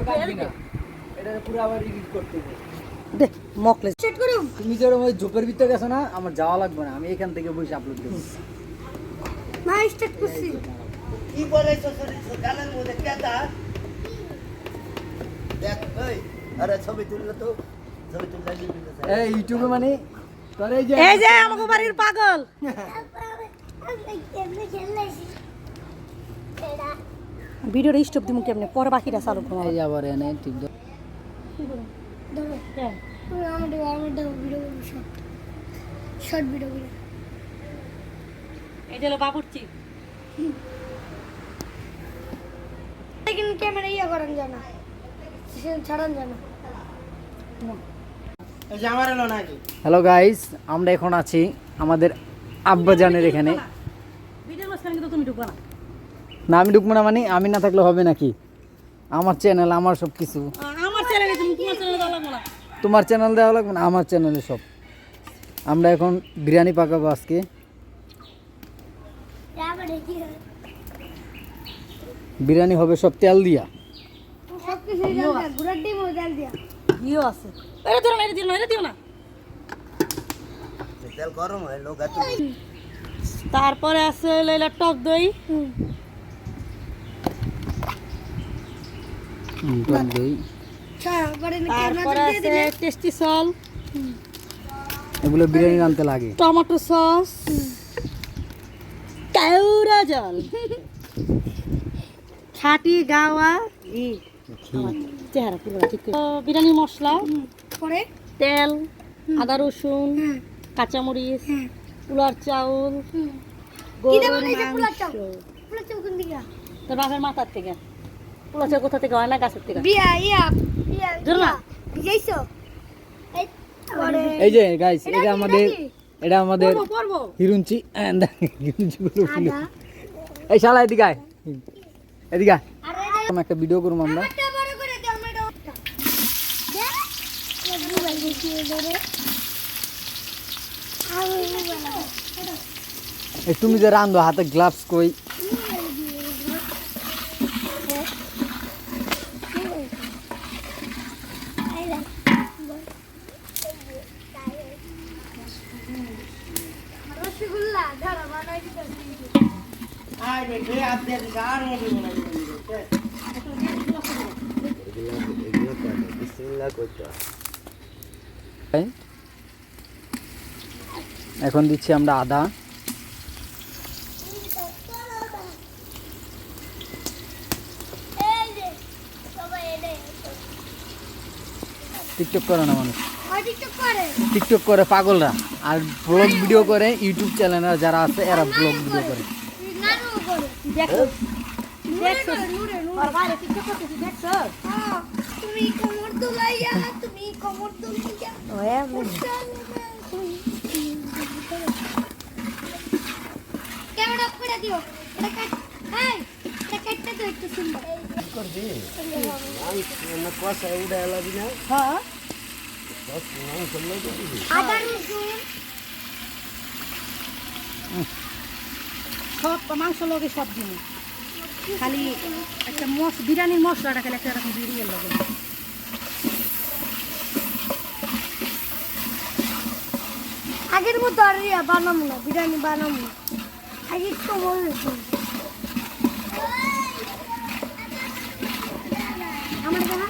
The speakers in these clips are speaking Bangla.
কাটবি না, এটা পুরো আবার এডিট করতে হবে। দে মকলে সেট করো। তুমি যে ওই ঝোপের ভিতরে গেছো না, আমার যাওয়া লাগবে না, আমি এখান থেকে বসে আপলোড দেবো। না স্টার্ট করছি। কি বলে গালের মধ্যে কেদা দেখ এই আরে ছবি তুললে তো ছবি তুললে এই ইউটিউবে মানে তোর এই যে আমাকে বাড়ির পাগল ভিডিওটা স্টপ দিমু কেমনে পরে বাকিটা চালু করব। এই আবার এনে ঠিক ধর ধরো আমার ভিডিও শর্ট ভিডিও এটা হলো বাবুর্চি। लेकिन कैमरा ये करें जाना ছাড়ান জানা এই যে আমার এলো নাকি হ্যালো গাইস, আমরা এখন আছি আমাদের আব্বাজানের এখানে। ভিডিওর মাঝখানে কিন্তু তুমি ঢুকবা না। না আমি ঢুকবো না, মানে আমি না থাকলে হবে নাকি? আমার চ্যানেল, আমার সব কিছু। আমার চ্যানেলে তুমি তোমার চ্যানেলে দাও লাগবে না। তোমার চ্যানেল দেওয়া লাগবে না, আমার চ্যানেলে সব। আমরা এখন বিরিয়ানি পাকাবো আজকে। বিরিয়ানি হবে সব তেল দিয়া। সব কিছু ডাল দিয়া গুড়ার ডিম ডাল দিয়া ইও আছে। এটা দিও না, এটা দিও না, এটা দিও না। তেল গরম হয় লোক এত তারপরে আছে লইলা টক দই। টক দই, পরে তারপরে আছে টেস্টি সল, এগুলো বিরিয়ানি রানতে লাগে। টমেটো সস, কেওড়া জল, খাটি গাওয়া চেহারা পুরো ঠিক করে। বিরিয়ানি মশলা, পরে তেল, আদা রসুন, কাঁচামরিচ, পোলার চাউল, কি দেব গরুর এই যে পোলার চাল মাংস। পোলার চাল কোন দিকে তোর বাপের মাথার থেকে। পোলার চাউল কোথা থেকে হয় না, গাছের থেকে। বিয়া ধরো না। ভিজাইছো এই পরে এই যে গাইস, এটা আমাদের পড়বো হিরুঞ্চি। হিরুঞ্চি বলে ফেলি। আদা এই শালা এদিকে আয়, এদিকে আয়। আরে আমি একটা ভিডিও করবো আমরা। এটা বড় করে দাও মেডো দে এই মোবাইল দিয়ে ধরে এই তুমি যে রান্ধো হাতে গ্লাভস কই? রসগোল্লা ধরা বানাই দিতে আয় রে আপনি গান মধ্যে বলে বিসমিল্লাহ কইতা এখন দিচ্ছি আমরা আদা। এই যে সবাই এনে টিকটক করে না মানুষ, টিকটক করে টিকটক করে পাগলরা, আর ব্লগ ভিডিও করে ইউটিউব চ্যানেল যারা আছে এরা ব্লগ ভিডিও করে। নানু করে দেখো দেখছো নূরে আর বাইরে টিকটক করতেছি, দেখছো? তুমি কোমর দুলাইয়া তুমি কোমর দুলাইয়া ওয়ে ক্যামেরা করে দিও এটা কাট এই এটা কাটতে তো একটু সুন্দর করবি না কষা উড়ে এলাবি না হ্যাঁ কষ না করলে দিবি আদা রসুন সব মাংস লগে সব দিন, খালি একটা বিরিয়ানির মশলাটা খালি একটা এরকম বিরিয়ানির লগে। আগের মতো আর বানাবো না বিরিয়ানি বানাবো না আগে একটু মনে আমার দেখা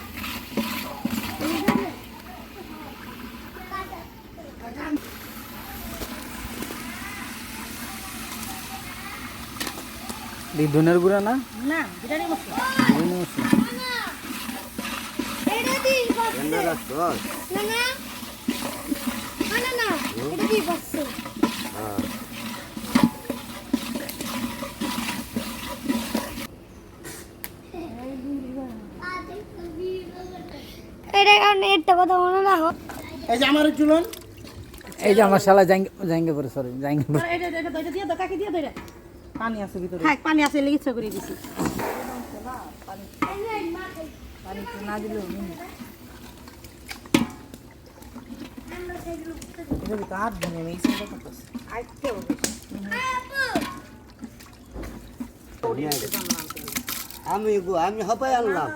এই ধনের গুঁড়া না, না বিরিয়ানি মশলা। বিরিয়ানি মশলা। এটা দি বস এন্ডা রাখছস না না না না এটা দি বস হ্যাঁ এটা কারণে একটা কথা মনে রাখো এই যে আমার চুলন এই যে আমার শালা জাঙ্গে পরে, সরি জাঙ্গে পরে। এটা দিয়ে দাও, কাকে দিয়ে দাও এটা। পানি আছে ভিতরে। হ্যাঁ পানি আছে, লেগে ইচ্ছা করে দিছি। পানি না দিলেও এটা কাট ধনে এই সিনটা করতেছে আইতে হবে। আমি আমি হবাই আনলাম